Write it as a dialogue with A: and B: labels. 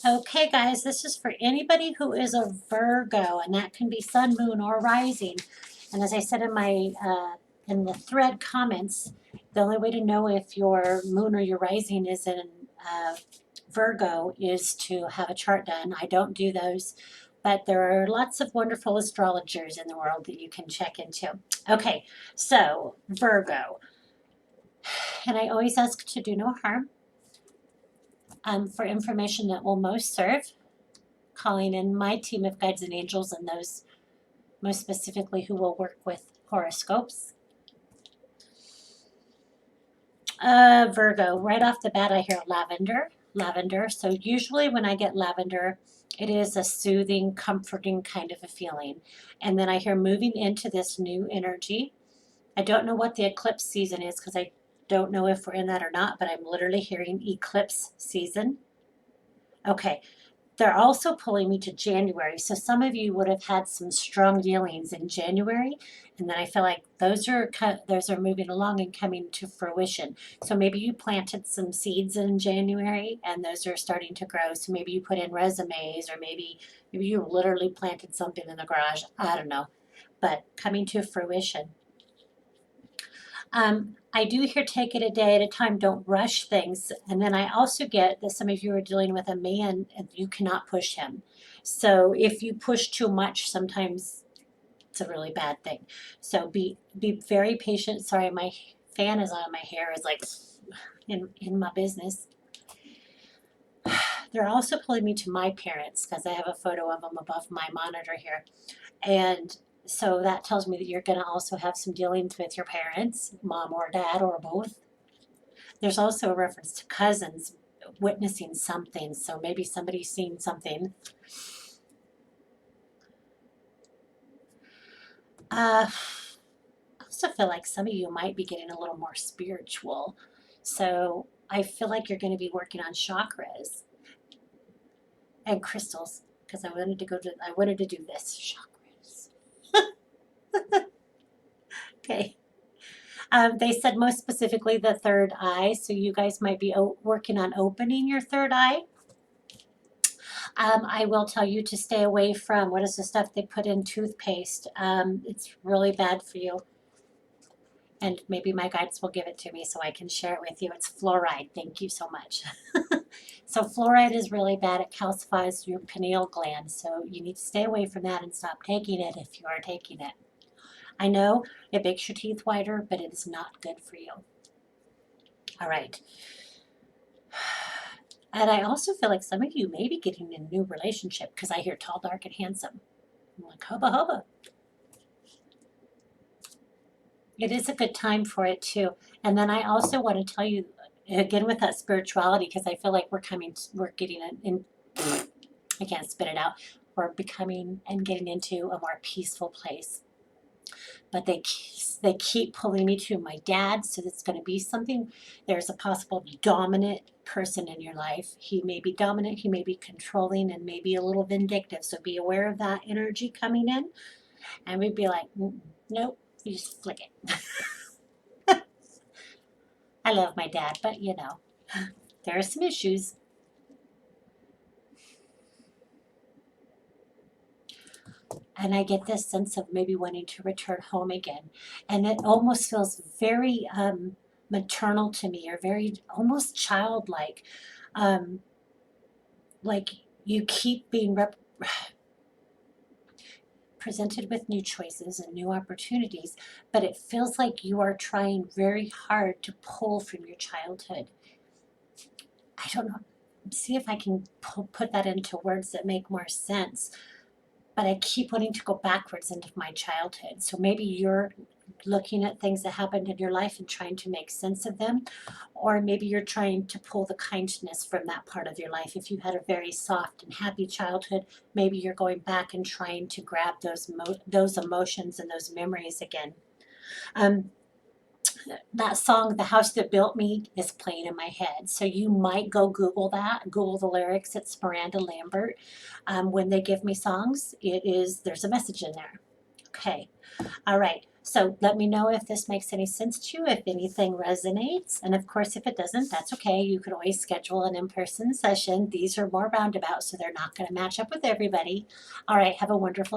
A: Okay, guys, this is for anybody who is a Virgo, and that can be sun, moon, or rising. And as I said in my in the thread comments, the only way to know if your moon or your rising is in Virgo is to have a chart done. I don't do those, but there are lots of wonderful astrologers in the world that you can check into. Okay, so Virgo, and I always ask to do no harm for information that will most serve. Calling in my team of guides and angels and those most specifically who will work with horoscopes. Virgo, right off the bat, I hear lavender. Lavender. So usually when I get lavender, it is a soothing, comforting kind of a feeling. And then I hear moving into this new energy. I don't know what the eclipse season is because I don't know if we're in that or not, but I'm literally hearing eclipse season. Okay, they're also pulling me to January. So some of you would have had some strong dealings in January, and then I feel like those are moving along and coming to fruition. So maybe you planted some seeds in January, and those are starting to grow. So maybe you put in resumes, or maybe you literally planted something in the garage. I don't know, but coming to fruition. I do hear take it a day at a time, don't rush things. And then I also get that some of you are dealing with a man and you cannot push him. So if you push too much, sometimes it's a really bad thing. So be very patient. Sorry, my fan is on, my hair is like in my business. They're also pulling me to my parents because I have a photo of them above my monitor here. And so that tells me that you're going to also have some dealings with your parents, mom or dad or both. There's also a reference to cousins witnessing something, so maybe somebody's seen something. I also feel like some of you might be getting a little more spiritual. So I feel like you're going to be working on chakras and crystals because I wanted to do this chakras. Okay. They said most specifically the third eye, so you guys might be working on opening your third eye. I will tell you to stay away from what is the stuff they put in toothpaste. It's really bad for you. And maybe my guides will give it to me so I can share it with you. It's fluoride. Thank you so much. So fluoride is really bad. It calcifies your pineal gland. So you need to stay away from that and stop taking it if you are taking it. I know it makes your teeth whiter, but it is not good for you. All right. And I also feel like some of you may be getting a new relationship because I hear tall, dark, and handsome. I'm like, hubba hubba. It is a good time for it too. And then I also want to tell you again with that spirituality because I feel like we're getting it in. I can't spit it out. We're becoming and getting into a more peaceful place. But they keep pulling me to my dad, so it's going to be something. There's a possible dominant person in your life. He may be dominant, he may be controlling, and maybe a little vindictive. So be aware of that energy coming in, and we'd be like, nope, you just flick it. I love my dad, but there are some issues. And I get this sense of maybe wanting to return home again. And it almost feels very maternal to me or very almost childlike. Um, like you keep being presented with new choices and new opportunities, but it feels like you are trying very hard to pull from your childhood. I don't know. See if I can put that into words that make more sense. But I keep wanting to go backwards into my childhood. So maybe you're looking at things that happened in your life and trying to make sense of them, or maybe you're trying to pull the kindness from that part of your life. If you had a very soft and happy childhood, maybe you're going back and trying to grab those emotions and those memories again. Um, that song, The House That Built Me, is playing in my head. So you might go Google that, Google the lyrics. It's Miranda Lambert. When they give me songs, there's a message in there. Okay. All right. So let me know if this makes any sense to you, if anything resonates. And of course, if it doesn't, that's okay. You can always schedule an in-person session. These are more roundabout, so they're not going to match up with everybody. All right, have a wonderful